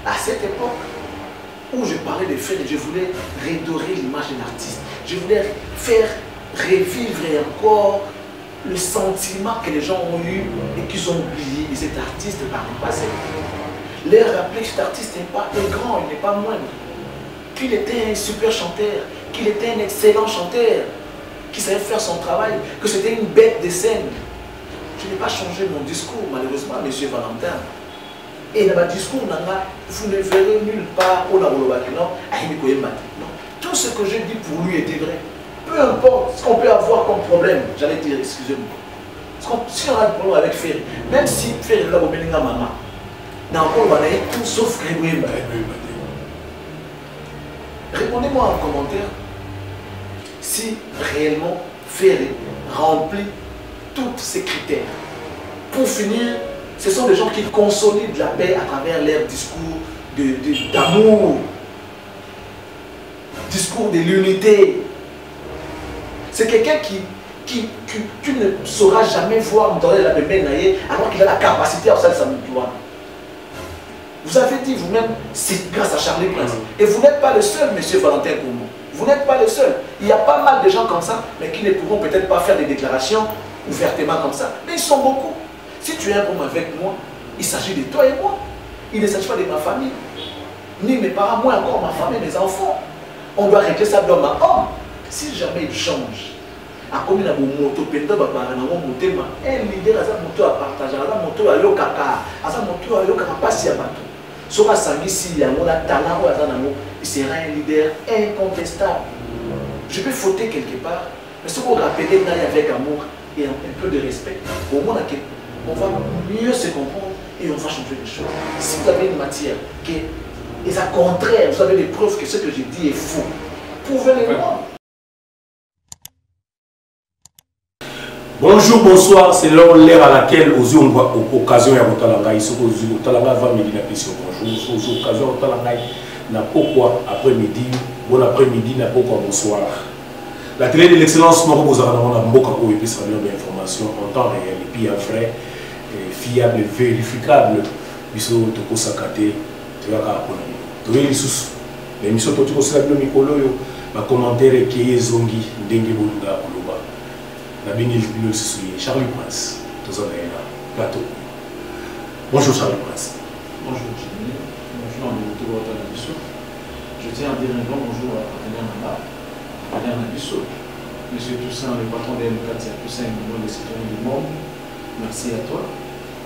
À cette époque où je parlais de faire, je voulais redorer l'image d'un artiste. Je voulais faire revivre encore le sentiment que les gens ont eu et qu'ils ont oublié de cet artiste par le passé. Leur rappeler que cet artiste n'est pas grand, il n'est pas moindre. Qu'il était un super chanteur, qu'il était un excellent chanteur, qu'il savait faire son travail, que c'était une bête de scène. Je n'ai pas changé mon discours, malheureusement, M. Valentin. Et dans mon discours, vous ne verrez nulle part où non. Tout ce que j'ai dit pour lui était vrai. Peu importe ce qu'on peut avoir comme problème, j'allais dire, excusez-moi. Si on a un problème avec Ferry, même si Ferry est là pour venir à maman, dans le on a tout sauf Grégoire. Répondez-moi en commentaire si réellement Ferry remplit tous ces critères. Pour finir, ce sont des gens qui consolident la paix à travers leur discours d'amour, discours de l'unité. C'est quelqu'un qui ne saura jamais voir dans la bébé alors qu'il a la capacité à faire sa moutoua. Vous avez dit vous-même, c'est grâce à Charlie Prince. Et vous n'êtes pas le seul, M. Valentin Koumou. Vous n'êtes pas le seul. Il y a pas mal de gens comme ça, mais qui ne pourront peut-être pas faire des déclarations ouvertement comme ça. Mais ils sont beaucoup. Si tu es un homme avec moi, il s'agit de toi et moi. Il ne s'agit pas de ma famille. Ni mes parents, moi encore, ma famille, mes enfants. On doit régler ça d'homme à homme. Si jamais il change, à combien de moto, un leader a sa moto à partager, a sa moto à yokaka, a sa moto à yokaka, pas si à bateau. Sora Sami, s'il y a un talent, il sera un leader incontestable. Je peux fauter quelque part, mais ce qu'on rappelle avec amour et un peu de respect, au moins on va mieux se comprendre et on va changer les choses. Si vous avez une matière qui est à contraire, vous avez des preuves que ce que je dis est faux, prouvez-le-moi. Bonjour, bonsoir, c'est l'heure à laquelle aux occasions à Rotalanga, ici aux Rotalanga avant midi la question. Bonjour, aux occasions à Rotalanga, n'a pourquoi après-midi, bon après-midi, n'a pourquoi bonsoir. La télé de l'excellence, nous vous avons un beaucoup de informations en temps réel et puis vrai, fiable, vérificable. Biso toko sakate, tu vas à Apoloni. Tu veux les sous, les missions toko sakate mikolo yo, ma commentaire qui est zongi, dengue bolunda koloba. La bénédiction de Charlie Prince, tous en plateau. Bonjour Charlie Prince. Bonjour Jimmy, bonjour à Nabisso. Je tiens à dire un grand bonjour à Partenaire Nabisso. Monsieur Toussaint, le patron de M4, Toussaint, le nom des citoyens du monde. Merci à toi.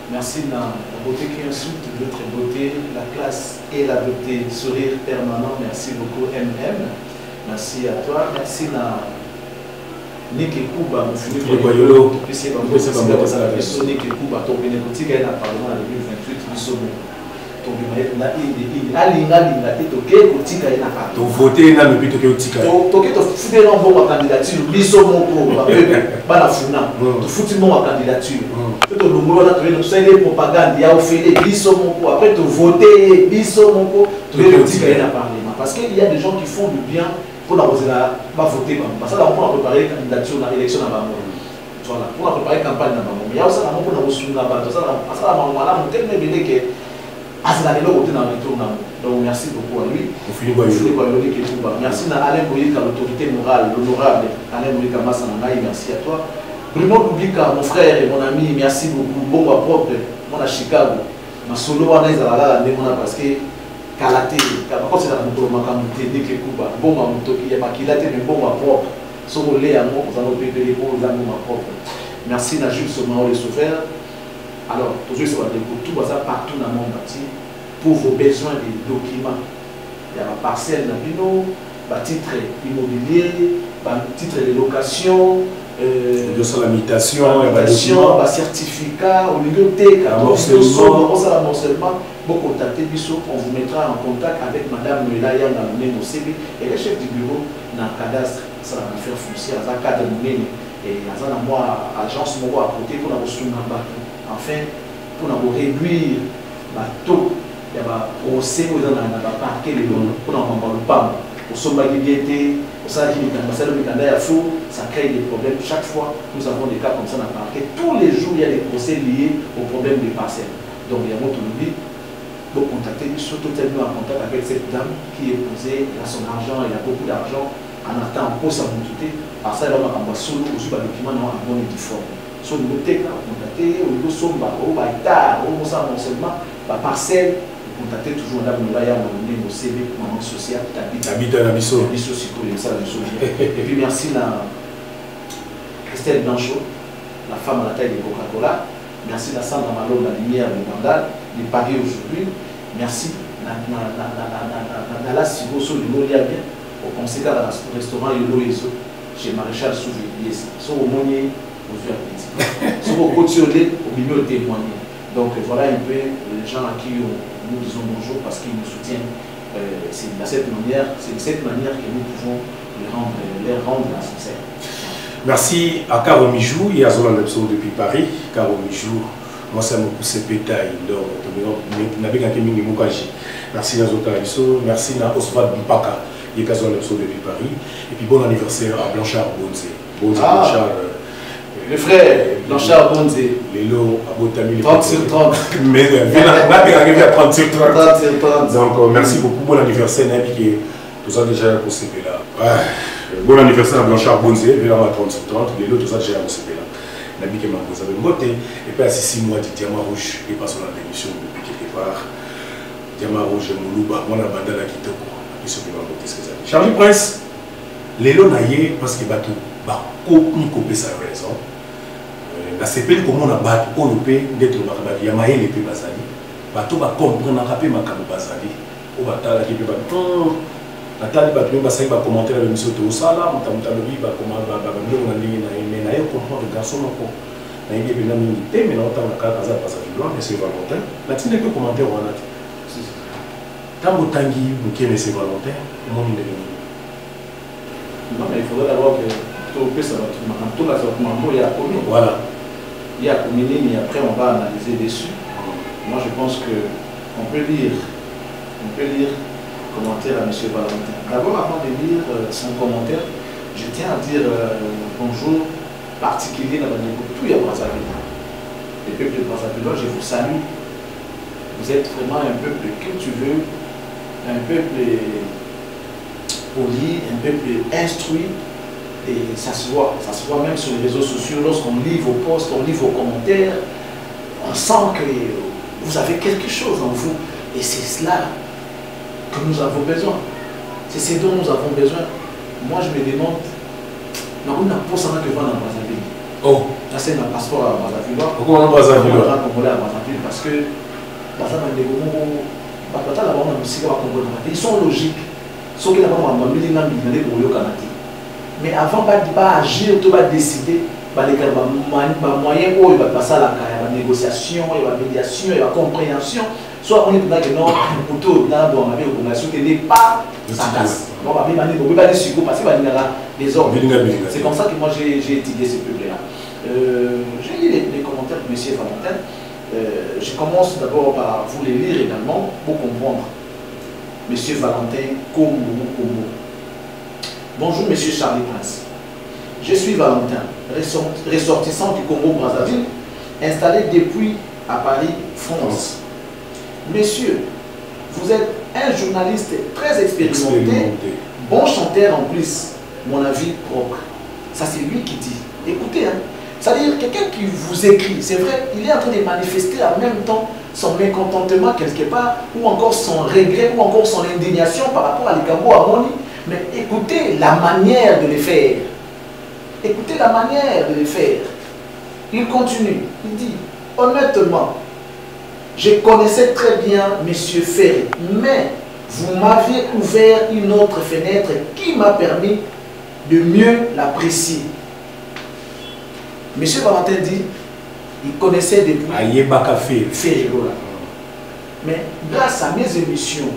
Merci de la beauté qui insulte, l'autre beauté, la classe et la beauté, sourire permanent. Merci beaucoup MM. Merci à toi. Merci à Niki Kuba, mon fini pour les Yolo, qui puisse être Niki Kuba, ton bénéfice est dans le Parlement en 2028, nous sommes. Ton voté dans le but de Kéotika. Tu fais un bon candidature, biso mon pour Balafuna, tu fous mon candidature. Tu te le tu sais les propagandes, il y a offert biso mon pour, après tu voter biso mon pour, tu es le Parlement. Parce qu'il y a des gens qui font du bien. Pour la voter, parce que là, on a préparé la candidature dans l'élection à Bamon. Voilà, on a préparé la campagne à Bamon. Mais il y a aussi un moment où on a reçu la base. Parce que là, on a tellement bien que Azala est là dans le retour. Donc, merci beaucoup à lui. Merci à Alain Boyika, l'autorité morale, l'honorable Alain Boyika Massananaï, merci à toi. Bruno Publica, mon frère et mon ami, merci beaucoup. Bon, à propre, moi à Chicago. Ma solo, on a parce que Kalate, quand c'est la moto, ma camouflé, dès que Kuba, bon ma moto, il y a ma kilate, mais bon ma propre. Son relais à moi, nous allons payer les bons amours ma propre. Merci à Jules Somao les souffert. Alors, toujours ça va pour tout ça partout dans le monde bâti pour vos besoins de documents. Il y a ma parcelle dans Bino, ma titre immobilier, ma titre de location. De salamitation, ma certificat, au bibliothèque, amorcellement. Pour contacter Bissot, on vous mettra en contact avec Madame Noëlla Yanga Moussébi et le chef du bureau dans le cadastre, ça va faire foncière, ça cadre Moussébi et ça va moi agence moi à côté pour la ressource dans bateau. Enfin, pour la réduire bateau, il y a un procès où on a parqué les lots pour la le PAM. Pour sommet qui était, pour ça qui est fou, ça crée des problèmes. Chaque fois, nous avons des cas comme ça dans le parquet. Tous les jours, il y a des procès liés aux problèmes des parcelles. Donc, il y a mon autonomie. pour contacter, surtout tellement en contact avec cette dame qui est posée, il a son argent, il a beaucoup d'argent, en attendant pour sa montée, par ça il a un solo, aussi par document en bonne et forme. Sur le côté, on a contacté, au niveau somba, au hectare, au seulement, par parcelle, contacter toujours là où il y a un CV, maman sociale, habite à la mission. Et puis merci à Christelle Blanchot, la femme à la taille de Coca-Cola. Merci à Sandra Malo, la lumière de Bandal, de Paris aujourd'hui. Merci à la Sigoso de Moliabien, au conseiller au restaurant Yoloezo, chez Maréchal Souvier. Sur au Monnier, aux yeux appétits. Sur au Côte-sur-Lait, au milieu témoigné. Donc voilà un peu les gens à qui nous disons bonjour parce qu'ils nous soutiennent. C'est de cette manière que nous pouvons les rendre sincères. Merci à Caro Mijou et à Zola Lepso depuis Paris. Caro Mijou, moi ça me pousse pétail. Merci à Zola Lepso, merci à Oswald Mpaka et à Zola Lepso depuis Paris. Et puis bon anniversaire à Blanchard Bonze. Blanchard. Le frère Blanchard Bonze. Lélo, à Botami. 30 sur 30. Mais on a arrivé à 30 sur 30. 30 sur 30. Donc merci beaucoup. Bon anniversaire, Nabi. Tout ça déjà pour CP là. Bon anniversaire à Blanchard Bonze, il a 30 sur 30. Les autres, tout ça déjà pour CP là. Nabi qui m'a posé avec beauté. Et puis à 6 mois de Diamant Rouge, il passe dans l'émission depuis quelque part. Diamant Rouge, Moulouba, mon abandon à Kitoko. Ils sont venus à ces amis. Charlie Prince, les lots naïe parce que bateau, bah, ni coupé sa raison. La CP, comme on a battu, on peut d'être le Yamaye les pays basali. Bateau va comprendre, on a pu ma camo basali. On va t'aller qui peut battre. Nathalie va commenter la émission de Osala, on va comprendre le garçon. On a une minute, mais on a un cas de passage blanc, et c'est Valentin. La tine peut commenter au Ronat. Tant que Tanguy, Bouquet, mais c'est Valentin, mon numéro. Non, mais il faudrait d'abord que ça va tout là, il y a commis. Voilà. Il y a commis, et après on va analyser dessus. Moi je pense qu'on peut lire commentaire à M. Valentin. D'abord, avant de lire son commentaire, je tiens à dire bonjour particulier dans tout à Brazzaville. Le peuple de Brazzaville, je vous salue. Vous êtes vraiment un peuple cultivé, un peuple poli, un peuple instruit. Et ça se voit même sur les réseaux sociaux, lorsqu'on lit vos posts, on lit vos commentaires, on sent que vous avez quelque chose en vous. Et c'est cela que nous avons besoin. C'est ce dont nous avons besoin. Moi, je me demande, on a pour ça que vendre à Brazzaville. Oh. Là, c'est un passeport à Brazzaville. Pourquoi on a Brazzaville? Parce que ils sont logiques. Sauf que mais avant d'agir, on va décider les moyens où il va passer à la négociation, la médiation, la compréhension. Soit on est dans que non, plutôt dans la population qui n'est pas sa casse. On va pas dire parce qu'il va y avoir des ordres. C'est comme ça que moi j'ai étudié ce peuple-là. J'ai lu les commentaires de M. Valentin. Je commence d'abord par vous les lire également pour comprendre. M. Valentin Komo. Bonjour M. Charlie Prince. Je suis Valentin, ressortissant du Congo-Brazzaville, installé depuis à Paris, France. Messieurs, vous êtes un journaliste très expérimenté, bon chanteur en plus, mon avis propre. Ça c'est lui qui dit. Écoutez, hein, c'est-à-dire quelqu'un qui vous écrit, c'est vrai, il est en train de manifester en même temps son mécontentement quelque part, ou encore son regret, ou encore son indignation par rapport à l'Ikambo Amoni. Mais écoutez la manière de les faire. Écoutez la manière de les faire. Il continue, il dit, honnêtement, je connaissais très bien M. Ferry, mais vous m'aviez ouvert une autre fenêtre qui m'a permis de mieux l'apprécier. M. Valentin dit, il connaissait depuis Ferry. Mais grâce à mes émissions,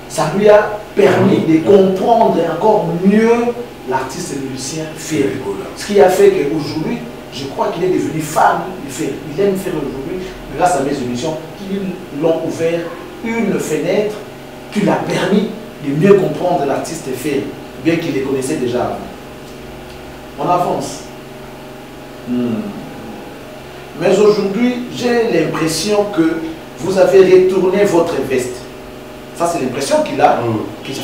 ça lui a permis de comprendre encore mieux l'artiste musicien Ferry. Ce qui a fait qu'aujourd'hui, je crois qu'il est devenu fan de Ferry. Il aime Ferry aujourd'hui, grâce à mes émissions, qui l'ont ouvert une fenêtre qui l'a permis de mieux comprendre l'artiste Ferry, bien qu'il les connaissait déjà avant. On avance. Mais aujourd'hui, j'ai l'impression que vous avez retourné votre veste. Ça, c'est l'impression qu'il a.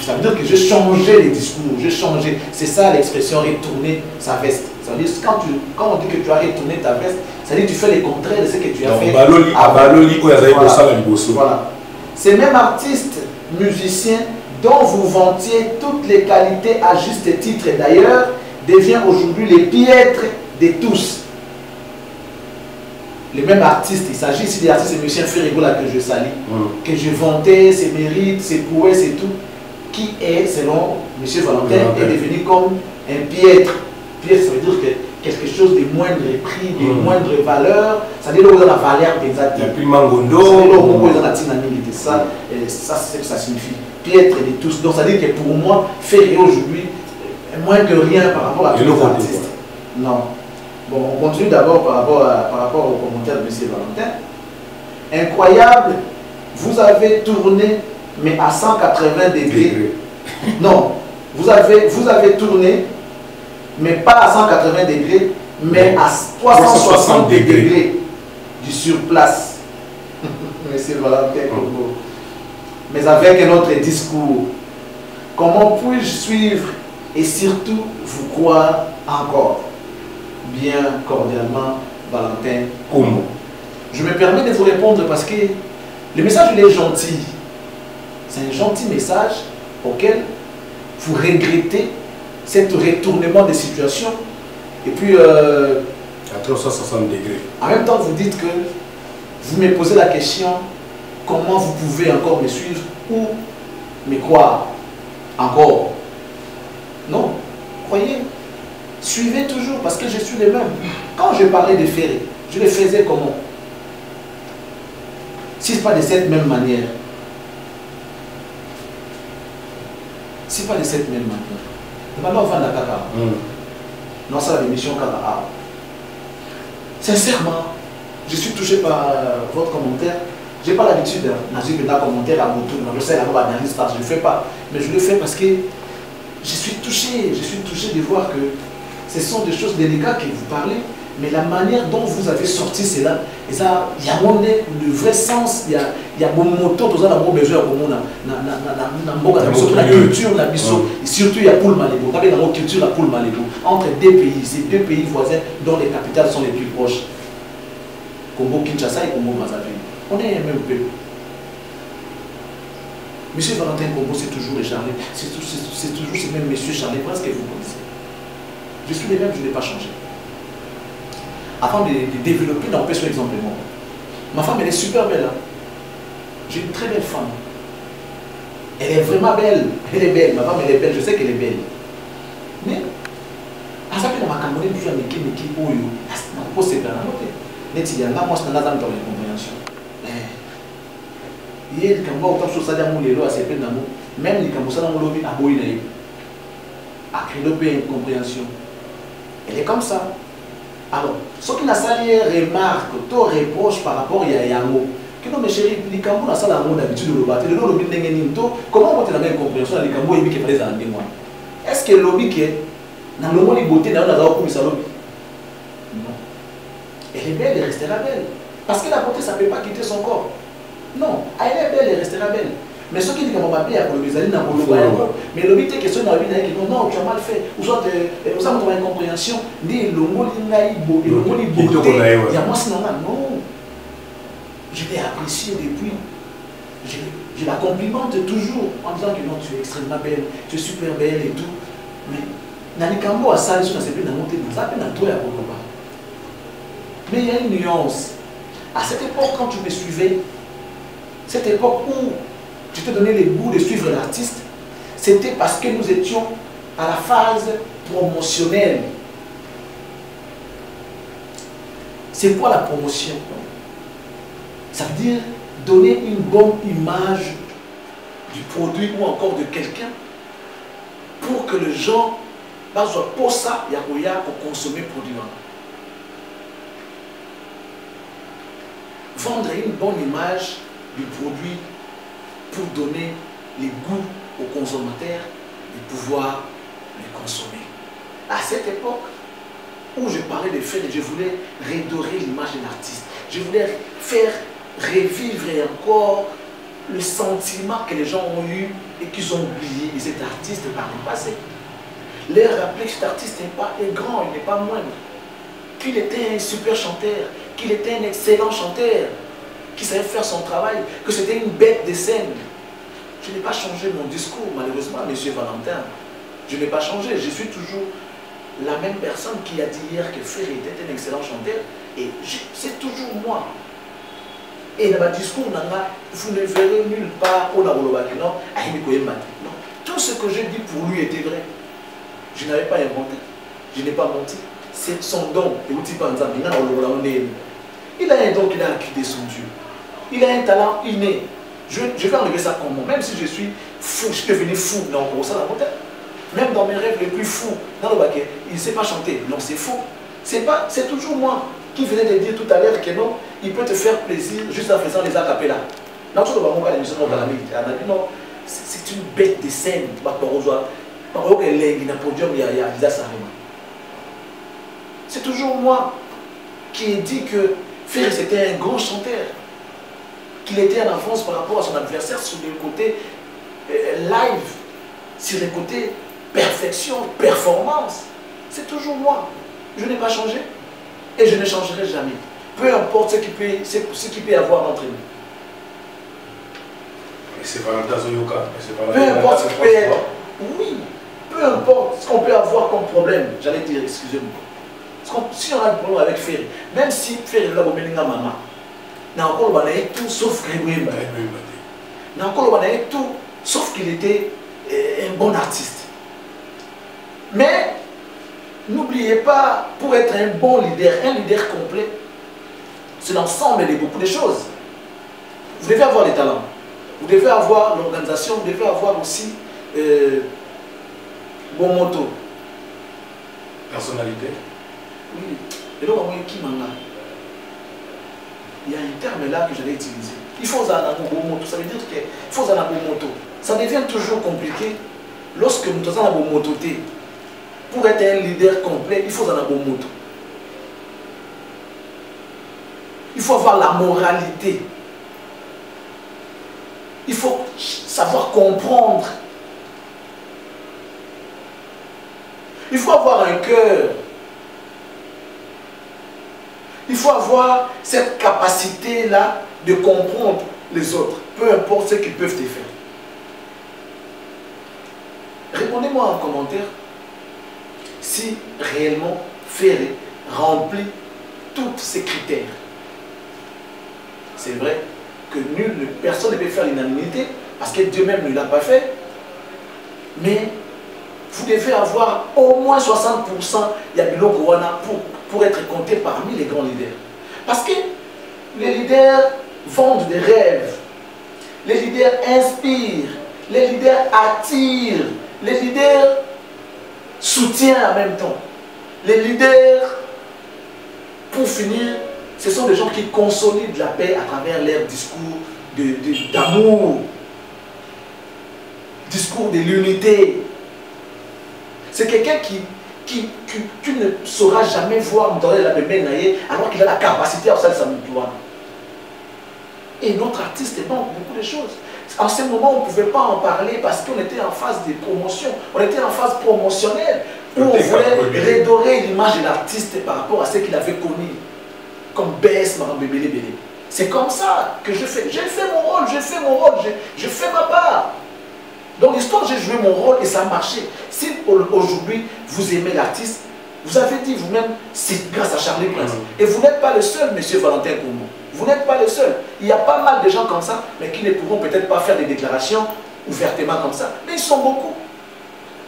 Ça veut dire que j'ai changé les discours, j'ai changé. C'est ça l'expression retourner sa veste. Ça veut dire quand on dit que tu as retourné ta veste, ça veut dire que tu fais le contraire de ce que tu as fait. Voilà. Ces mêmes artistes, musiciens, dont vous vantiez toutes les qualités à juste titre d'ailleurs, devient aujourd'hui les piètres de tous. Les mêmes artistes, il s'agit ici des artistes et musiciens Ferrigo là que je salue, que je vantais, ses mérites, ses prouesses et tout, qui est, selon M. Valentin, est devenu comme un piètre. Piètre, ça veut dire que quelque chose de moindre prix, de moindre valeur, c'est-à-dire que la valeur exacte. Il y a plus mangondo. Ça, c'est ce que ça signifie. Piètre de tous. Donc, ça veut dire que pour moi, Ferrigo aujourd'hui, moins que rien par rapport à tous les artistes. Non. Bon, on continue d'abord par rapport au commentaire de M. Valentin. Incroyable, vous avez tourné, mais à 180 degrés. Non, vous avez tourné, mais pas à 180 degrés, mais à 360 degrés du surplace. M. Valentin, mais avec un autre discours. Comment puis-je suivre et surtout vous croire encore? Bien cordialement, Valentin. Comment? Je me permets de vous répondre parce que le message il est gentil. C'est un gentil message auquel vous regrettez cet retournement des situations. Et puis, à 360 degrés. En même temps, vous dites que vous me posez la question, comment vous pouvez encore me suivre ou me croire encore? Non, croyez. Suivez toujours parce que je suis le même. Quand je parlais de Ferré, je le faisais comment? Si ce n'est pas de cette même manière. Si ce n'est pas de cette même manière. Maintenant, on va dans la Kaka. Non, ça, l'émission Kaka. Sincèrement, je suis touché par votre commentaire. Je n'ai pas l'habitude d'un commentaire à mon tour. Je sais, je ne le fais pas. Mais je le fais parce que je suis touché de voir que ce sont des choses délicates que vous parlez, mais la manière dont vous avez sorti cela, et ça, il y a le vrai sens, il y a bon moto, tout ça, il y a besoin de la culture, la mission, et surtout il y a Poul Malébo, il y a la culture, la Poul Malébo, entre deux pays, ces deux pays voisins dont les capitales sont les plus proches, Congo Kinshasa et Congo Brazzaville. On est un même peuple. Monsieur Valentin Kombo, c'est toujours les Charlie, c'est toujours ce même monsieur Charlie, presque que vous connaissez. Je suis le même, je n'ai pas changé. Afin de développer, on peut sur exemple. Ma femme, elle est super belle. Hein? J'ai une très belle femme. Elle est vraiment belle. Elle est belle. Ma femme, elle est belle. Je sais qu'elle est belle. Mais, à ça, dans ma Cameroun, je suis avec qui Oyo. Je pose ces plans. Moi, je suis dans la compréhension. Il y a des gens qui sont même les gens qui sont une compréhension. Elle est comme ça. Alors, ce qui n'a pas remarque, tu reproches par rapport à Yango. Que non, mes chéris, les Cambos n'a pas d'habitude de le battre. Comment on a la même compréhension avec les Cambos et qui fait des années? Est-ce que le lobby qui est dans le monde de beauté n'a pas de lobby? Non. Elle est belle, elle restera belle. Parce que la beauté, ça ne peut pas quitter son corps. Non, elle est belle, elle restera belle. Mais ceux qui disent que mon papier a pour les amis n'a pas mais le but est que ceux qui disent non, tu as mal fait. Ou soit, vous avez une incompréhension. Dit le mot l'inaïbo, le mot l'ibouté. Il y a moi, c'est normal. Non. Je l'ai apprécié depuis. Je la complimente toujours en disant que non, tu es extrêmement belle, tu es super belle et tout. Mais dans les Cambos, à ça, ils sont assez bien monter dans ça, dans toi, mais il y a une nuance. À cette époque, quand tu me suivais, cette époque où je t'ai donné le goût de suivre l'artiste, c'était parce que nous étions à la phase promotionnelle. C'est quoi la promotion? Ça veut dire donner une bonne image du produit ou encore de quelqu'un pour que les gens soient pour ça, pour consommer le produit. Vendre une bonne image du produit pour donner les goûts aux consommateurs et pouvoir les consommer. À cette époque où je parlais de faire, je voulais redorer l'image de l'artiste. Je voulais faire revivre encore le sentiment que les gens ont eu et qu'ils ont oublié de cet artiste par le passé. Leur rappeler que cet artiste est grand, il n'est pas moindre. Qu'il était un super chanteur, qu'il était un excellent chanteur, qu'il savait faire son travail, que c'était une bête de scène. Je n'ai pas changé mon discours, malheureusement, M. Valentin. Je n'ai pas changé, je suis toujours la même personne qui a dit hier que Ferry était un excellent chanteur, et c'est toujours moi. Et dans mon discours, vous ne verrez nulle part où non, tout ce que j'ai dit pour lui était vrai. Je n'avais pas inventé, je n'ai pas menti. C'est son don. Il a un don qu'il a acquis de son Dieu. Il a un talent inné. Je vais enlever ça comme moi. Même si je suis fou, je peux devenir fou. Non, même dans mes rêves les plus fous, dans le baquet, il ne sait pas chanter. Non, c'est faux. C'est toujours moi qui venais de dire tout à l'heure que non, il peut te faire plaisir juste en faisant les acapellas. Non, c'est une bête de scène. C'est toujours moi qui ai dit que Ferry c'était un grand chanteur, qu'il était en avance par rapport à son adversaire sur le côté live, sur le côté perfection, performance. C'est toujours moi. Je n'ai pas changé et je ne changerai jamais. Peu importe ce qu'il peut y avoir entre nous. Et c'est Valentin Zoyoka. Peu importe ce qu'il peut y avoir. Oui. Peu importe ce qu'on peut avoir comme problème, j'allais dire, excusez-moi. Si on a un problème avec Ferry, même si Ferry est là pour mener maman, n'a encore tout sauf qu'il n'a encore tout sauf qu'il était un bon artiste. Mais n'oubliez pas, pour être un bon leader, un leader complet, c'est l'ensemble de beaucoup de choses. Vous devez avoir les talents, vous devez avoir l'organisation, vous devez avoir aussi bon moto. Personnalité. Oui. Et donc, il y a un terme là que j'allais utiliser. Il faut un bon moto. Ça veut dire qu'il faut un bon moto. Ça devient toujours compliqué lorsque nous avons un bon moto. Pour être un leader complet, il faut un bon moto. Il faut avoir la moralité. Il faut savoir comprendre. Il faut avoir un cœur. Il faut avoir cette capacité-là de comprendre les autres, peu importe ce qu'ils peuvent te faire. Répondez-moi en commentaire si réellement Ferry remplit tous ces critères. C'est vrai que personne ne peut faire l'unanimité parce que Dieu même ne l'a pas fait. Mais vous devez avoir au moins 60% Yabilo Gouana pour être compté parmi les grands leaders. Parce que les leaders vendent des rêves, les leaders inspirent, les leaders attirent, les leaders soutiennent en même temps. Les leaders, pour finir, ce sont des gens qui consolident la paix à travers leur discours d'amour, discours de l'unité. C'est quelqu'un qui tu ne sauras jamais voir dans la bébé alors qu'il a la capacité à faire sa mitoine. Et notre artiste manque beaucoup de choses. En ce moment, on ne pouvait pas en parler parce qu'on était en phase de promotion, on était en phase promotionnelle où on voulait redorer l'image de l'artiste par rapport à ce qu'il avait connu comme baisse Maran Bébé Bélé. C'est comme ça que je fais. J'ai fait mon rôle, je fais ma part. Dans l'histoire, j'ai joué mon rôle et ça a marché. Si aujourd'hui, vous aimez l'artiste, vous avez dit vous-même, c'est grâce à Charlie Prince. Et vous n'êtes pas le seul, M. Valentin Kombo. Vous n'êtes pas le seul. Il y a pas mal de gens comme ça, mais qui ne pourront peut-être pas faire des déclarations ouvertement comme ça. Mais ils sont beaucoup.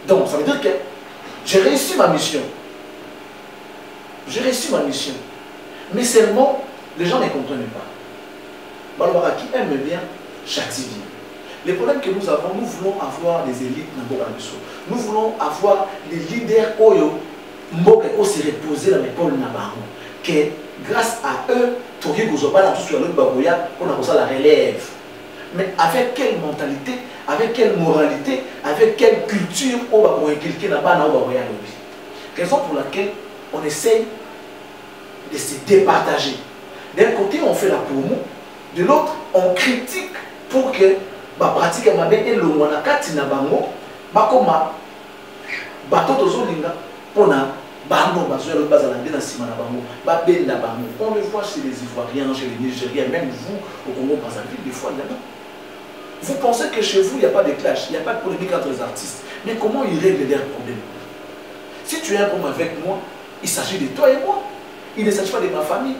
Donc, ça veut dire que j'ai réussi ma mission. J'ai réussi ma mission. Mais seulement, les gens ne comprennent pas. Balwara qui aime bien, châtie bien. Les problèmes que nous avons, nous voulons avoir des élites dans Mboka Biso. Nous voulons avoir des leaders Oyo, Mboka qui se reposer dans l'épaule Nabaron. Que grâce à eux, Tori Gouzobala, tout sur le Baboya, on a la relève. Mais avec quelle mentalité, avec quelle moralité, avec quelle culture on va inculquer là-bas dans Baboya. Raison pour laquelle on essaye de se départager. D'un côté, on fait la promo. De l'autre, on critique pour que la pratique mabe et le monakati na bango, bakoma bato tozolinga pona bando bazoya bazalande na sima na bango, babenda bango. On le voit chez les Ivoiriens, chez les Nigériens, même vous au Congo Brazzaville, des fois il y en a. Vous pensez que chez vous il n'y a pas de clash, il n'y a pas de polémique entre les artistes, mais comment ils règlent leurs problèmes? Si tu as un problème avec moi, il s'agit de toi et moi. Il ne s'agit pas de ma famille,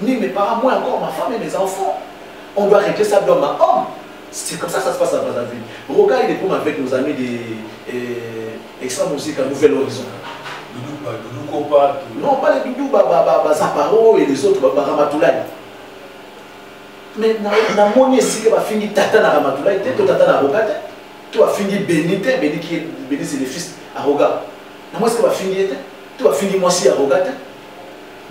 ni mes parents, moi encore ma femme et mes enfants. On doit régler ça d'homme à homme. C'est comme ça que ça se passe à Brazzaville. Regarde les problèmes avec nos amis des Extra Musique à Nouvel Horizon. Doudou Kopa. Non, pas les Doudou, Zaparo et les autres, Ramatoulaye. Mais na moni ici que va finir Tata na Ramatoulaye, tu Tata na Rogate, tu vas finir Béni c'est le fils à Roga. Na moi ce que va finir, tu vas finir moi aussi à Rogate.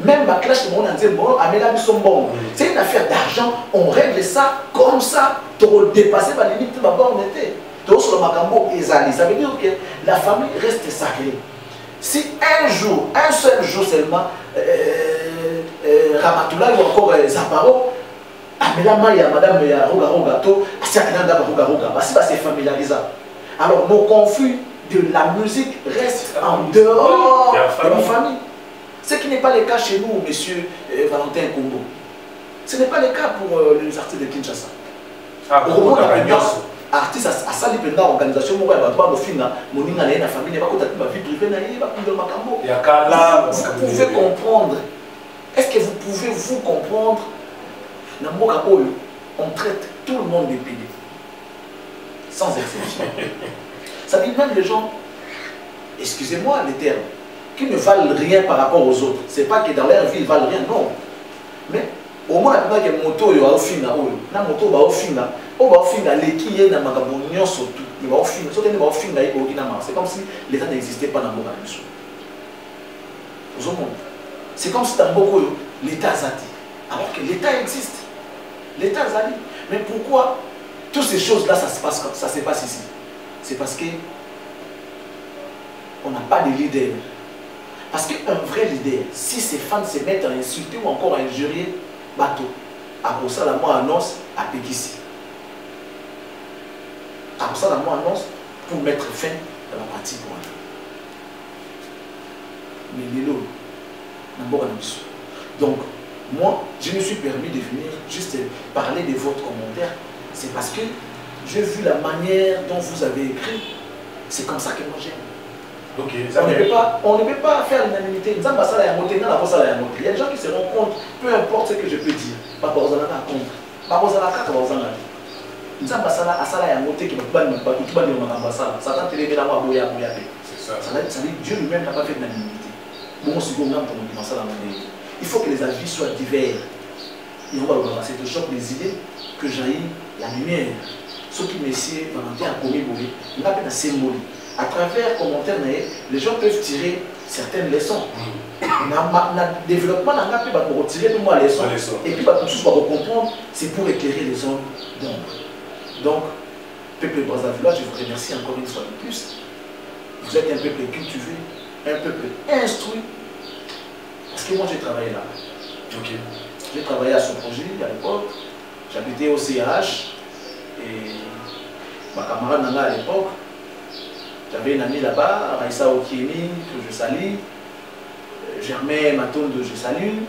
Même ma clash de mon anzé, bon, Amela Bissombo. C'est une affaire d'argent, on règle ça comme ça, pour dépasser la limite de ma borne était. Donc sur le Macambo, ça veut dire que la famille reste sacrée. Si un jour, un seul jour seulement, Ramatoulaye ou encore Zaparo, Amela Maya, Madame Rogato, Asiakinanda Roga, c'est familiarisé. Alors nos conflits de la musique restent en dehors de ma famille. Ce qui n'est pas le cas chez nous, monsieur Valentin Kombo. Ce n'est pas le cas pour les artistes de Kinshasa. Artiste à sali pendant l'organisation, moi je vais voir mon la famille, ma vie privée, vous pouvez comprendre. Est-ce que vous pouvez vous comprendre? On traite tout le monde de PD. Sans exception. Ça dit même les gens, excusez-moi les termes, qui ne valent rien par rapport aux autres. C'est pas que dans leur vie ils valent rien, non. Mais au moins il y a une moto qui a moto c'est comme si l'État n'existait pas dans le monde. C'est comme si dans l'État zati. Alors que l'État existe. L'État zali. Mais pourquoi toutes ces choses-là ça se passe ici? C'est parce que on n'a pas de leader. Parce qu'un vrai leader, si ses fans se mettent à insulter ou encore à injurier, bateau, à pour ça la moi annonce à Pékissi. À pour ça la moi annonce pour mettre fin à la partie pour elle. Mais Lilo, donc, moi, je me suis permis de venir juste parler de votre commentaire. C'est parce que j'ai vu la manière dont vous avez écrit. C'est comme ça que moi j'aime. Okay, on ne peut pas faire l'unanimité. Il y a des gens qui se rendent compte, peu importe ce que je peux dire. Pas pour ça, Dieu lui-même n'a pas fait l'unanimité. Il faut que les avis soient divers. Et on va le voir, c'est de choc des idées que jaillit la lumière. Ce qui messieurs Valentin a commis, on a un symbole. À travers les commentaires, les gens peuvent tirer certaines leçons. Dans le développement, on peut retirer tout les leçons. Et puis, pour comprendre, c'est pour éclairer les zones d'ombre. Donc, peuple Brazzavillois, je vous remercie encore une fois de plus. Vous êtes un peuple cultivé, un peuple instruit. Parce que moi, j'ai travaillé là. Okay. J'ai travaillé à ce projet à l'époque. J'habitais au CH. Et ma camarade Nana à l'époque. J'avais une amie là-bas, Raissa Okiemi, que je salue. Germain Matondo, je salue.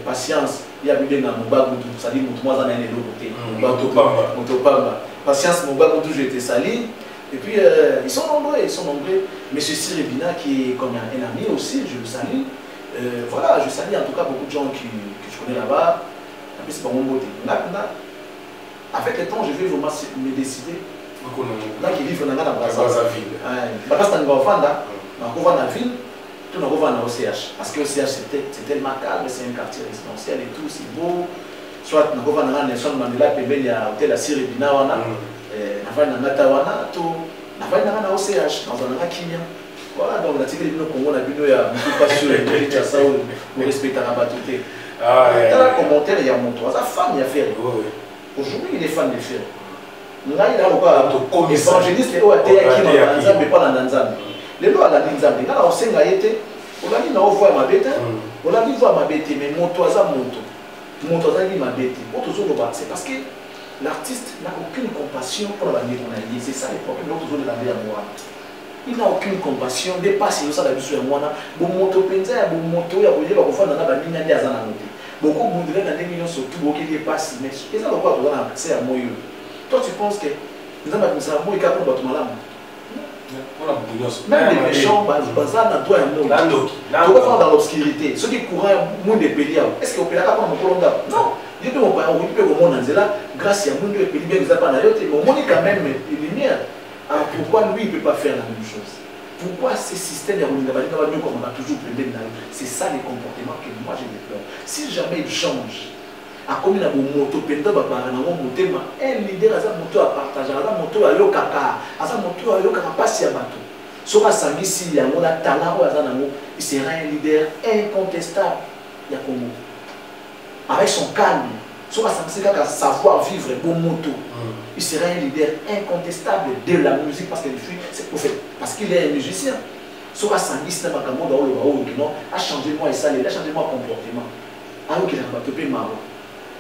Patience, il y a eu dans Mobagoudou, ça dit moi j'en ai un autre côté. Patience Mobagoudou, je te salue. Et puis ils sont nombreux. Monsieur Siribina qui est comme un ami aussi, je le salue. Voilà, je salue en tout cas beaucoup de gens que je connais là-bas. C'est pas mon beauté. Avec le temps, je vais vraiment me décider. Là qui vivent dans la Brazzaville. Parce que dans la ville, tout le monde va au CH. Parce que le CH c'est tellement calme, c'est un quartier résidentiel et tout, c'est beau. Soit on va dans Nelson Mandela, il y a l'hôtel à Siribina, on va dans Natawana, on va dans au CH, dans un Kenya. Voilà, donc la tigre du Congo, on a vu il y a beaucoup de passion, il y a ça pour respecter la bataille. Dans le commentaire, il y a mon toit, sa femme, il y a fait. Aujourd'hui, il est fan de fer. Là, il a encore évangéliste et OAT qui mais pas dans Nzambe. Les lois à la Nzambe, là, on sait qu'on a dit, on a vu voir ma bête, mais mon toit, ça monte. mon total m'a bêté. C'est parce que l'artiste n'a aucune compassion pour la vie qu'on a dit. C'est ça le problème. L'autre jour de la vie à moi. Il n'a aucune compassion. Dépasse ça la vie sur moi. Bon moto penza, bon moto ya boye ba kofana na ba minga ndia zana noté. Beaucoup voudrait dans des millions surtout qui dépasse mais et ça pourquoi tu as accès à moi. Toi tu penses que nous avons ça moi capable de battre malade. Même les méchants, bazar dans toi et moi. Tu peux faire dans l'obscurité. Ceux qui courent moins de pays, est-ce que au pays là pas mon colonga? Non. Je peux pas on peut au monde là grâce à mon de pays bien ça pas na yote, mais on est quand même lumière. Alors pourquoi lui il peut pas faire la même chose? Pourquoi ces systèmes de Rolinga comme on a toujours plaidé dans c'est ça les comportements que moi j'ai peur. Si jamais il change, à combien de moto penda ba na moto un leader à sa moto à partager, à sa moto à yo kaka, à sa moto à yo kaka passe ya bateau. Sora sangi si ya mona talent à sa nango, il sera un leader incontestable ya Congo. Avec son calme, sora sangi kaka savoir vivre bon moto. Il sera un leader incontestable de la musique parce qu'il c'est prophète, parce qu'il est un musicien. Sora sangi c'est pas comme on a changé moi et ça, il a changé moi comportement. Alors qu'il a pas topé maro.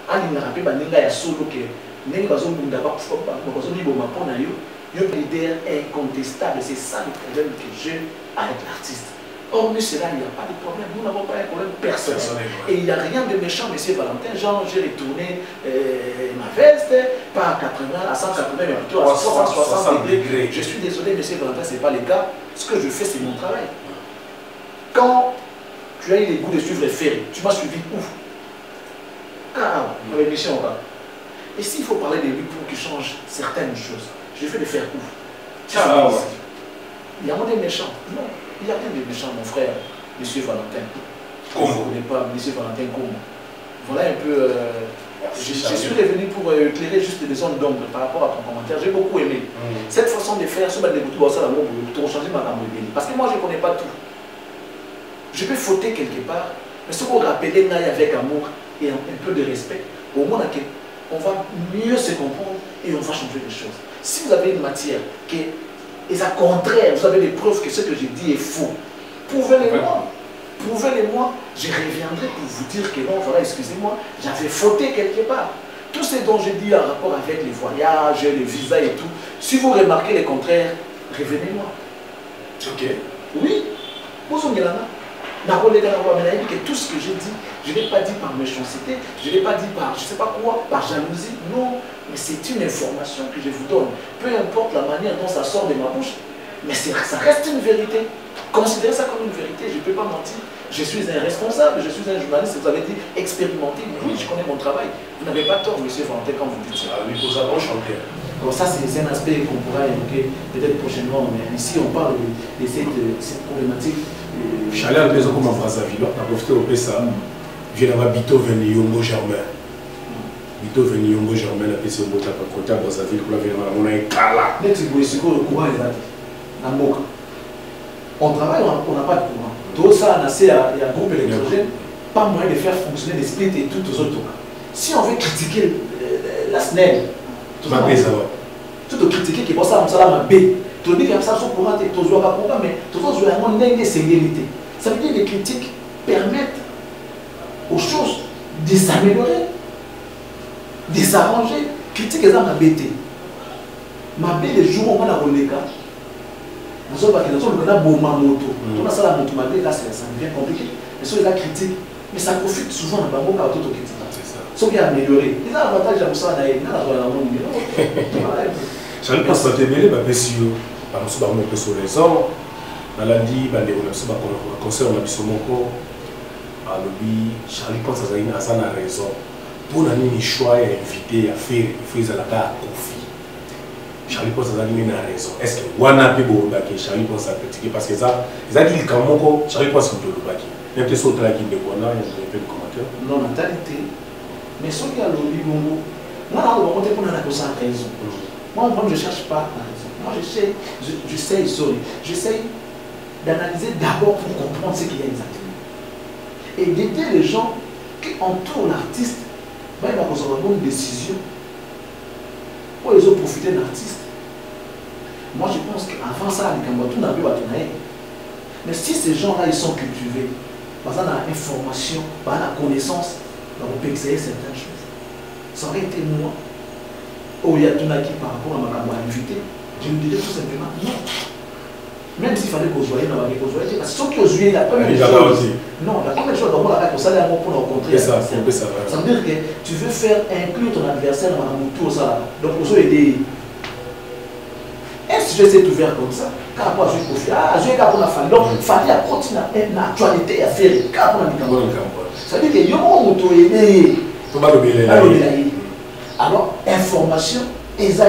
Il a rappelé baninga ya solo que n'est pas un bunda pas parce que bon ma na yo, yo leader incontestable, c'est ça le problème que j'ai avec l'artiste. Hormis cela, il n'y a pas de problème. Nous n'avons pas un problème personnel. Et il n'y a rien de méchant, monsieur Valentin. Genre, j'ai retourné ma veste, pas à 80, à 180, mais plutôt à 160 degrés. Je suis désolé, monsieur Valentin, ce n'est pas le cas. Ce que je fais, c'est mon travail. Quand tu as eu les goûts de suivre les ferries, tu m'as suivi où? Avec Michel, on va. Et s'il faut parler de lui pour qu'il change certaines choses, je vais le faire où? Il y a moins de méchants. Non. Il y a rien de méchant, mon frère, M. Valentin. Comment? Je ne connais pas M. Valentin comment. Voilà un peu. Je suis revenu pour éclairer juste des zones d'ombre par rapport à ton commentaire. J'ai beaucoup aimé. Cette façon de faire, ce que tu changer ma gamme. Parce que moi, je ne connais pas tout. Je peux fauter quelque part, mais ce qu'on rappelle avec amour et un peu de respect, au moins on va mieux se comprendre et on va changer les choses. Si vous avez une matière qui est et ça contraire, vous avez des preuves que ce que j'ai dit est faux. Prouvez-les-moi. Prouvez-les-moi. Je reviendrai pour vous dire que non, voilà, excusez-moi, j'avais fauté quelque part. Tout ce dont j'ai dit en rapport avec les voyages, les visas et tout, si vous remarquez le contraire, revenez-moi. Ok. Oui. Vous avez dit que tout ce que j'ai dit, je ne l'ai pas dit par méchanceté, je ne l'ai pas dit par je ne sais pas quoi, par jalousie. Non. Mais c'est une information que je vous donne. Peu importe la manière dont ça sort de ma bouche, mais ça reste une vérité. Considérez ça comme une vérité, je ne peux pas mentir. Je suis un responsable, je suis un journaliste, vous avez dit expérimenté. Oui, je connais mon travail. Vous n'avez pas tort, monsieur Valentin, quand vous dites ça. Ah oui, pour ça, bon chanter. Bon, ça, c'est un aspect qu'on pourra évoquer peut-être prochainement, mais ici, on parle de cette problématique. J'allais à la maison comme en Brazzaville, on a profité au PSA. Je viens d'avoir Bito Veniyongo Germain. Bito Veniyongo Germain, la PC au Bota, côté à Brazzaville, pour la vie, on a un cala. On travaille, on n'a pas de courant. Tout ça, il y a un groupe électrogène, pas moyen de faire fonctionner les splits et tout aux autres. Si on veut critiquer la SNEL, tout critiquer qui est pour ça, on s'en B. Tout dit que ça sont courant, tout le pas courant, mais tout le monde a une sévérité. Ça veut dire que les critiques permettent aux choses de s'améliorer, de s'arranger. Critique est ma bêtise. Ma bête, les jours où on a roulé, nous avons un bon moto. On a ça la moto, ma bête, là, ça devient compliqué. Mais ceux qui critiquent, mais ça profite souvent dans le monde quand on critique. Ceux qui ont amélioré. Ils ont l'avantage de ça, ils ont l'avantage. Je pense que tu mêlé, par exemple, sur les hommes, dans lundi, on a conseil, on a vu mon à l'objet, Charlie pense que ça a raison. Pour un choix et invité à faire, il faut à conflit. Charlie pense que ça a raison. Est-ce que Wana peut Charlie pense à critiquer parce que ça, ils ont dit que Charlie pense que le baki. Même si on a dit que Wana, il y a un peu de commentaires. Non, mentalité. Mais ce qui a l'objet, moi, on a raison. Moi, je ne cherche pas la raison. Moi, j'essaie d'analyser d'abord pour comprendre ce qu'il y a exactement. Et d'aider les gens qui entourent l'artiste, il va avoir une bonne décision pour les autres profiter de l'artiste. Moi, je pense qu'avant ça, tout n'a pas été. Mais si ces gens-là, ils sont cultivés, ils ont l'information, ils ont la connaissance, on peut essayer certaines choses. Ça aurait été moi. Oh, il y a tout qui par rapport à ma invité. Je me disais tout simplement non. Même s'il fallait qu'on soit dans la vie, parce que ceux qui ont joué la première chose. Non, la première chose, d'abord, la salaire pour rencontrer. Ça veut dire que tu veux faire inclure ton adversaire dans la moto. Donc, pour ça, aider. Un sujet s'est ouvert comme ça. Car après, je suis je pour la famille. Donc, il fallait continuer l'actualité à faire. Car pour la famille. Ça veut dire que y a un moto aidé. Alors, information, et ça,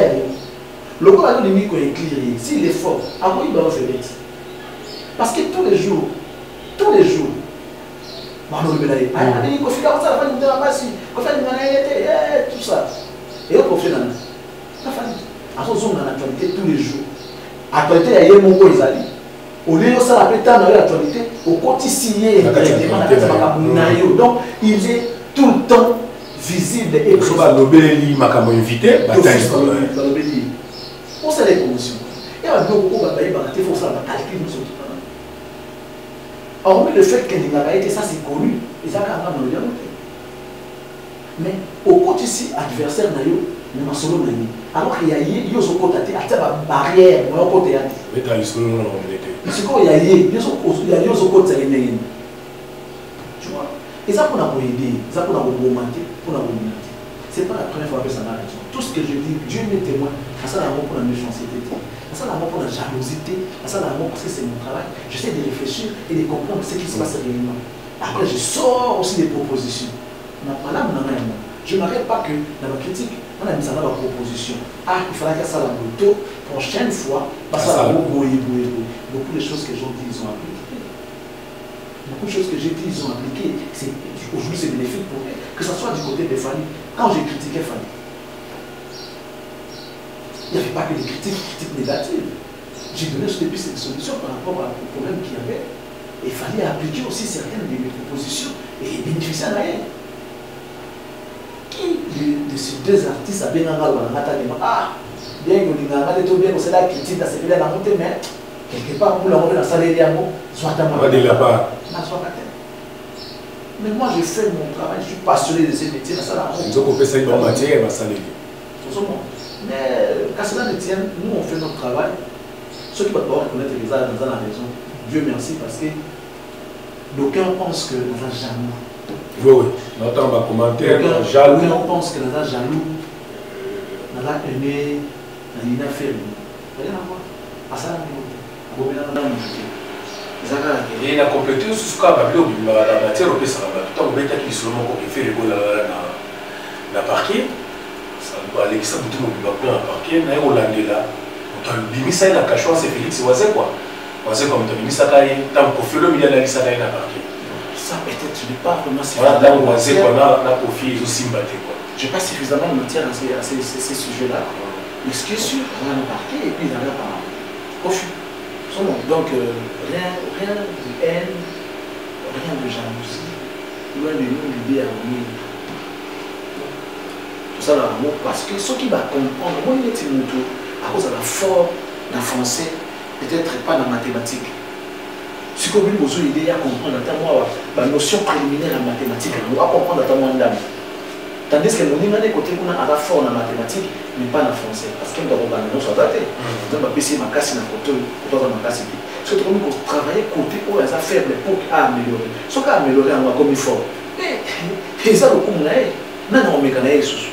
le corps a dit qu'il est clair. S'il est fort, avant il doit faire vite. Parce que tous les jours, tout ça. Et on fait dans la famille. Alors, on a l'actualité tous les jours. L'actualité, il y a mon beau Isali. Au lieu de ça, la pétale dans l'actualité, au quotidien, donc il est tout le temps visible et présent. On sait les promotions. Il y a beaucoup de calculs. Hormis le fait que l'ingénieur, ça c'est connu, et ça quand même dans le mais au côté ici, adversaire, alors qu'il y a une barrière, il y a une côté. Tu vois? Et ça pour nous aider, ça pour nous augmenter, pour nous augmenter. Ce n'est pas la première fois que ça n'a raison. Tout ce que je dis, Dieu m'est témoin. Ça n'a pas pour la méchanceté. Ça n'a pas pour la jalousie. Ça n'a pas parce que c'est mon travail. J'essaie de réfléchir et de comprendre ce qui se passe réellement. Après, je sors aussi des propositions. Je ne m'arrête pas que dans la critique, on a mis ça dans la proposition. Ah, il fallait que ça la moto. Prochaine fois, beaucoup de choses que j'ai dit, ils ont appliqué. Beaucoup de choses que j'ai dit, ils ont appliqué. Aujourd'hui, c'est bénéfique pour eux. Que ce soit du côté des familles. Quand j'ai critiqué Fanny, il n'y avait pas que des critiques négatives. J'ai donné des pistes de solutions par rapport au problème qu'il y avait. Et il fallait appliquer aussi certaines de mes propositions et bénéficier à rien. Qui de ces deux artistes a bien engagé ah, bien que l'ingénieur bien que c'est la critique dans ces pays là, mais quelque part pour la remettre dans sa salaire, soit à moi. Mais moi, je fais mon travail, je suis passionné de ces métiers. Ils ont coupé ça dans la matière et ma salaire. Mais quand cela ne tient, nous on fait notre travail. Ceux qui peuvent pas reconnaître les arts dans la raison, Dieu merci, parce que d'aucuns pensent que nous avons jaloux. Oui, notre commentaire, jaloux. D'aucuns pensent que nous avons jaloux, nous avons aimé, nous avons fait. Rien à voir. À ça, nous avons et la compléter ce cas la matière au ça va tout le temps qui seulement qu'on fait le parquet ça va aller ça tout le monde va parquet na Hollande là on a limité la cachot c'est Félix c'est quoi c'est comme tu limité ça tant qu'on fait le milieu de la liste là parquet ça peut-être je n'ai pas vraiment voilà dans on sait qu'on a la profil aussi batté quoi j'ai pas suffisamment de matière à ces sujets là mais ce qui est sûr on a le parquet et puis il y a par profil. Donc, rien de haine, rien de jalousie, loin de nous l'idée à venir. Tout ça dans l'amour, parce que ceux qui vont comprendre, moi il est Timoto, à cause de la forme d'un français, peut-être pas dans la mathématique. Ce que vous avez l'idée à comprendre, la notion préliminaire en mathématique, on va comprendre dans mon dame. Tandis que mon niveau de côté, on a la forme en mathématique, mais pas en français. Parce qu'il y a des gens qui sont datés. Donc, on va essayer ma casse dans le côté, pour pas ma casse. Surtout, on va travailler côté où elles sont faibles pour améliorer. Ce qu'on a amélioré, on va comme il faut. Mais, ça, le coup, on a mécanisme.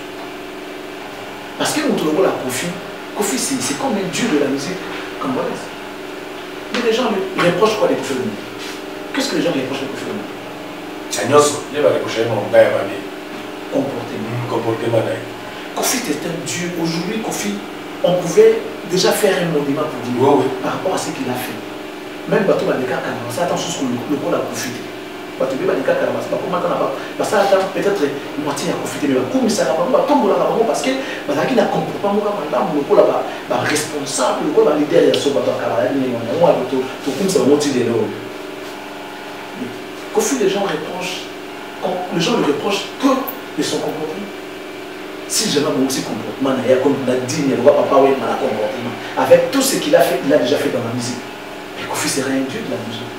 Parce que nous trouvons la Kofi. Kofi, c'est comme un dieu de la musique congolaise. Mais les gens reprochent quoi des Kofi? Qu'est-ce que les gens reprochent des Kofi? C'est un os, il va reprocher mon gars à ma vie. Comportement. Kofi était un dieu. Aujourd'hui, Kofi, on pouvait déjà faire un monument pour lui par rapport à ce qu'il a fait. Même bateau va décaler, c'est attention sur le rôle à profiter. Bateau va décaler, c'est pas comment on ça attend peut-être moitié à profiter, mais comme ça va pas tomber là parce que qui n'a compris pas moi le rôle là responsable, le rôle leader de ce bateau à Carabin, on a tout comme ça va motiver là. Kofi, les gens reprochent, les gens le reprochent que de son comportement. Si jamais mon aussi comportement, il y a comme on a dit, il ne va pas parler de comportement. Avec tout ce qu'il a fait, il a déjà fait dans la musique. Mais Kofi serait un dieu de la musique.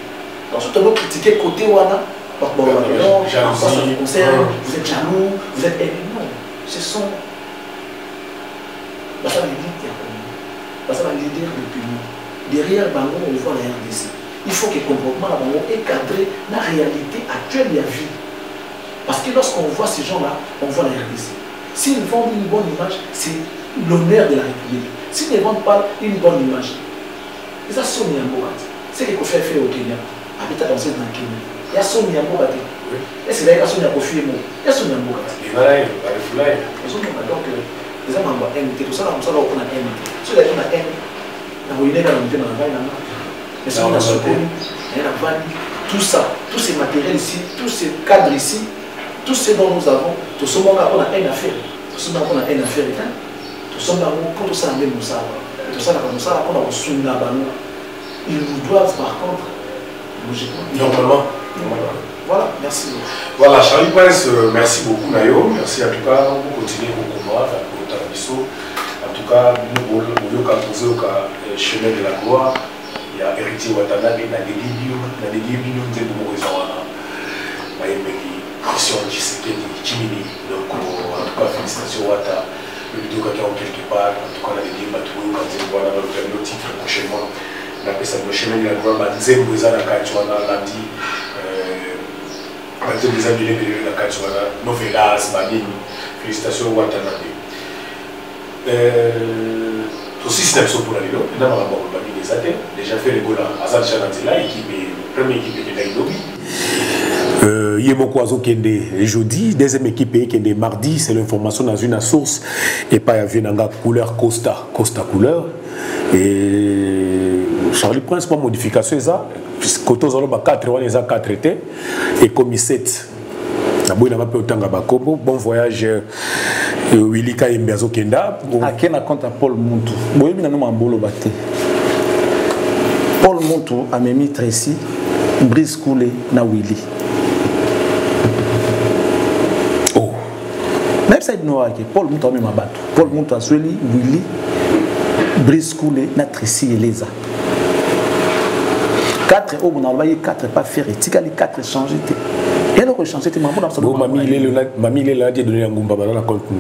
Donc, si tu veux critiquer côté Wana, non, ça vous concerne, vous êtes jaloux, vous êtes aimé. Non, ce sont les leaders de pays. Derrière Bango, on voit la RDC. Il faut que le comportement à Bango est cadré dans la réalité actuelle de la vie. Parce que lorsqu'on voit ces gens-là, on voit la RDC. S'ils vendent une bonne image, c'est l'honneur de la République. S'ils ne vendent pas une bonne image, et ça sonne à Morat. C'est ce qu'il faut faire au Kenya. Habitat dans cette Kenya. Il y a sonne à Morat. Et c'est là qu'il y a sonne à Kofi Emo. Il y a sonne à Morat. Donc, les gens m'ont invité. Tout ça, on a invité. Ceux qui ont invité, tout ça, tous ces matériels ici, tous ces cadres ici, tout ce dont nous avons, tout ce monde on a une affaire. Tout ce monde on a une affaire. Tout ce monde pour tout ça, on a tout ça, on a reçu une abandon. Ils nous doivent par contre, logiquement. Normalement. Voilà, merci. Voilà, Charlie Prince, merci beaucoup Nayo. Merci en tout cas, vous continuez vos combats, pour Tarabiso. En tout cas, nous voulons poser au chemin de la gloire. Il y a héritier Watanabe, il y a des guillemets, Christian Tshisekedi, Chimini. Donc, en tout cas, félicitations Wata. Le vidéo qui est quelque part, en tout cas, on a des guillemets, voilà, le titre prochainement. On appelle ça le chemin de la gloire, Banzem, Bozana, Kachuana, lundi. Des amis de la Kachuana, Novelas, Banini. Félicitations Watanabe. Aussi, c'est un pour la Lilo, nous avons déjà fait le goal à Azal Chanatila, première équipe de Nairobi. Yemoko Kende jeudi, deuxième équipe Kende mardi, c'est l'information dans une source et pas à Vienanga couleur Costa couleur. Et Charlie Prince, pas modification, ça, puisque quand on a 4, on a 4 été, et comme 7. Bon voyage Willy Kaimbiazo Kenda. À quel compte à Paul Montou? Paul Montou a mis Tracy, Brice Koulé na Willy. Oh. Même ça, il a Paul Montou a mis ma batte. Paul Montou a suivi Willy, Brice Koulé na Tracy et Leza. 4 au bon 4 pas faire et tika les 4 changer. Et alors changer tes mamans dans mamie il est là Dieu donner un gumba dans la contenu.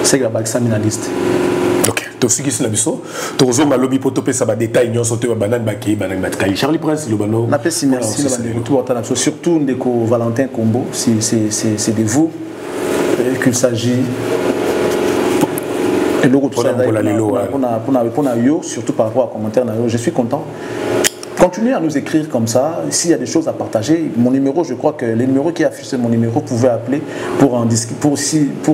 C'est la bague na liste. OK, to siki sina biso, to zo malobi pour topé ça ba détail nyon sauter banane baki banane matkai. Charlie Prince le bano. Na merci merci le retour à surtout Ndeko Valentin Combo, c'est de vous qu'il s'agit. Et le retour surtout par rapport à commentaires, je suis content. Continuez à nous écrire comme ça. S'il y a des choses à partager, mon numéro, je crois que les numéros qui affichent mon numéro, vous pouvez appeler pour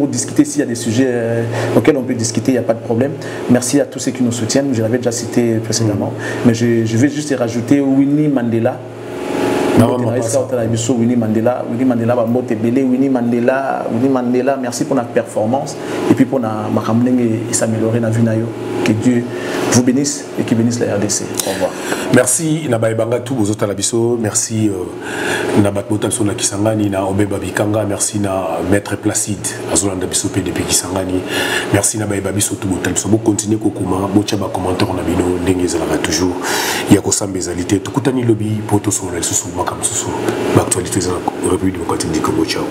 discuter s'il y a des sujets auxquels on peut discuter, il n'y a pas de problème. Merci à tous ceux qui nous soutiennent. Je l'avais déjà cité précédemment. Mais je vais juste rajouter Winnie Mandela. Winnie Mandela, merci pour notre performance et puis pour s'améliorer dans la vie. Que Dieu vous bénisse et qu'il bénisse la RDC. Au revoir. Merci Nabaïbanga tout vos autres labiso. Merci Nabatbota Sona Kisangani na Obeba Bikanga. Merci na Maître Placide Azolanda Biso PDP Kisangani. Merci Nabaïbabiso tout botal. So continuer kokuma bocha ba commentaire na bino ndenge ezalaka toujours. Ya ko sambezalité tukutani lobby poto sur le sous makam sous l'actualité de la République démocratique du Congo. Ciao.